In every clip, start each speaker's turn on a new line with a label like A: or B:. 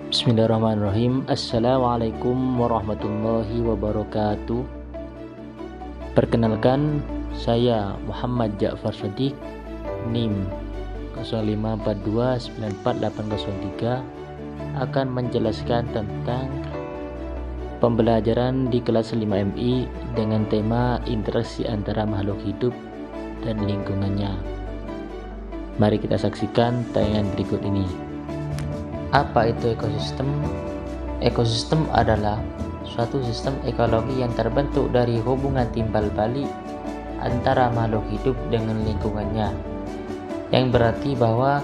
A: Bismillahirrahmanirrahim. Assalamualaikum warahmatullahi wabarakatuh. Perkenalkan, saya Muhammad Ja'far Shadiq, NIM 0542948803, akan menjelaskan tentang pembelajaran di kelas 5MI dengan tema interaksi antara makhluk hidup dan lingkungannya. Mari kita saksikan tayangan berikut ini. Apa itu ekosistem? Ekosistem adalah suatu sistem ekologi yang terbentuk dari hubungan timbal balik antara makhluk hidup dengan lingkungannya, yang berarti bahwa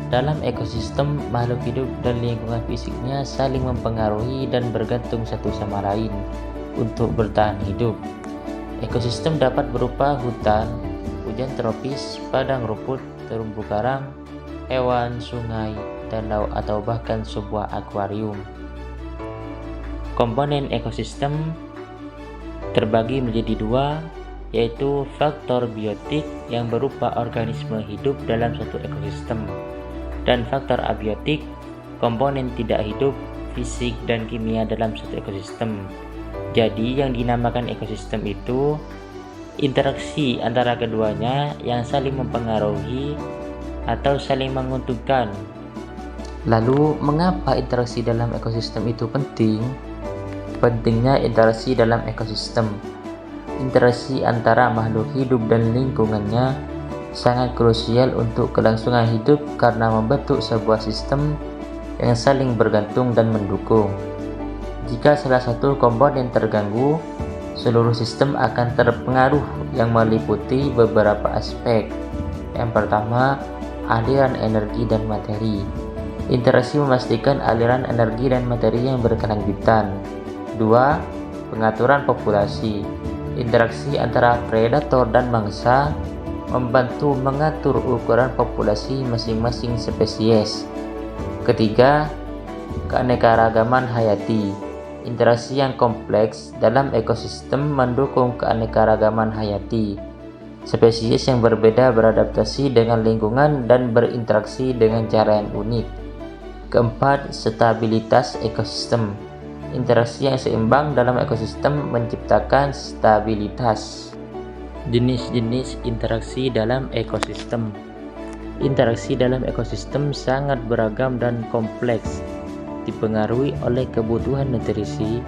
A: dalam ekosistem, makhluk hidup dan lingkungan fisiknya saling mempengaruhi dan bergantung satu sama lain untuk bertahan hidup. Ekosistem dapat berupa hutan, hujan tropis, padang rumput, terumbu karang, hewan, sungai, danau, atau bahkan sebuah akuarium. Komponen ekosistem terbagi menjadi dua, yaitu faktor biotik yang berupa organisme hidup dalam suatu ekosistem, dan faktor abiotik, komponen tidak hidup, fisik dan kimia dalam suatu ekosistem. Jadi yang dinamakan ekosistem itu interaksi antara keduanya yang saling mempengaruhi atau saling menguntungkan. Lalu, mengapa interaksi dalam ekosistem itu penting? Pentingnya interaksi dalam ekosistem. Interaksi antara makhluk hidup dan lingkungannya sangat krusial untuk kelangsungan hidup karena membentuk sebuah sistem yang saling bergantung dan mendukung. Jika salah satu komponen terganggu, seluruh sistem akan terpengaruh, yang meliputi beberapa aspek. Yang pertama, aliran energi dan materi. Interaksi memastikan aliran energi dan materi yang berkelanjutan. 2. Pengaturan populasi. Interaksi antara predator dan mangsa membantu mengatur ukuran populasi masing-masing spesies. Ketiga, keanekaragaman hayati. Interaksi yang kompleks dalam ekosistem mendukung keanekaragaman hayati. Spesies yang berbeda beradaptasi dengan lingkungan dan berinteraksi dengan cara yang unik. Keempat, stabilitas ekosistem. Interaksi yang seimbang dalam ekosistem menciptakan stabilitas. Jenis-jenis interaksi dalam ekosistem. Interaksi dalam ekosistem sangat beragam dan kompleks, dipengaruhi oleh kebutuhan nutrisi,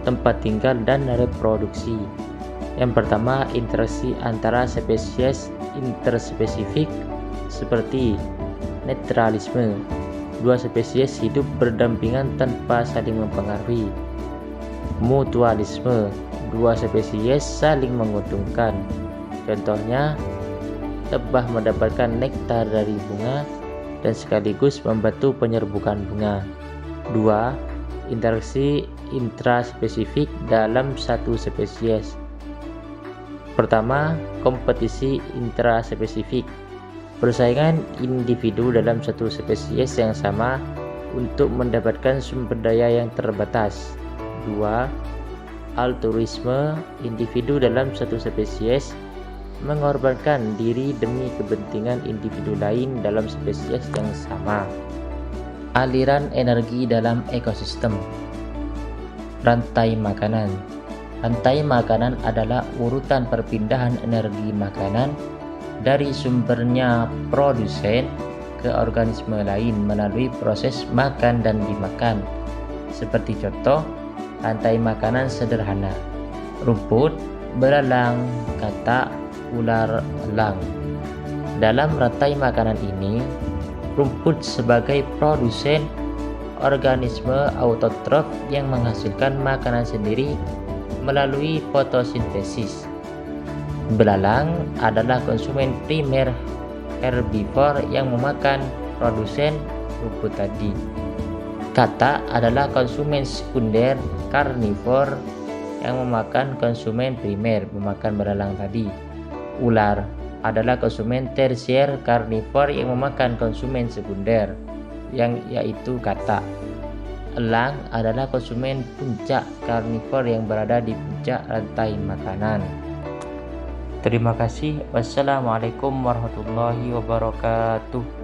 A: tempat tinggal, dan reproduksi. Yang pertama, interaksi antara spesies interspesifik seperti netralisme. Dua spesies hidup berdampingan tanpa saling mempengaruhi. Mutualisme. Dua spesies saling menguntungkan. Contohnya, lebah mendapatkan nektar dari bunga dan sekaligus membantu penyerbukan bunga. 2. Interaksi intraspesifik dalam satu spesies. Pertama, kompetisi intraspesifik. Persaingan individu dalam satu spesies yang sama untuk mendapatkan sumber daya yang terbatas. 2. Altruisme. Individu dalam satu spesies mengorbankan diri demi kepentingan individu lain dalam spesies yang sama. Aliran energi dalam ekosistem. Rantai makanan. Rantai makanan adalah urutan perpindahan energi makanan dari sumbernya produsen ke organisme lain melalui proses makan dan dimakan. Seperti contoh, rantai makanan sederhana: rumput, belalang, katak, ular, elang. Dalam rantai makanan ini, rumput sebagai produsen organisme autotrof yang menghasilkan makanan sendiri melalui fotosintesis. Belalang adalah konsumen primer herbivor yang memakan produsen rumput tadi. Katak adalah konsumen sekunder karnivor yang memakan konsumen primer, memakan belalang tadi. Ular adalah konsumen tersier karnivor yang memakan konsumen sekunder, yang yaitu katak. Elang adalah konsumen puncak karnivor yang berada di puncak rantai makanan. Terima kasih. Wassalamualaikum warahmatullahi wabarakatuh.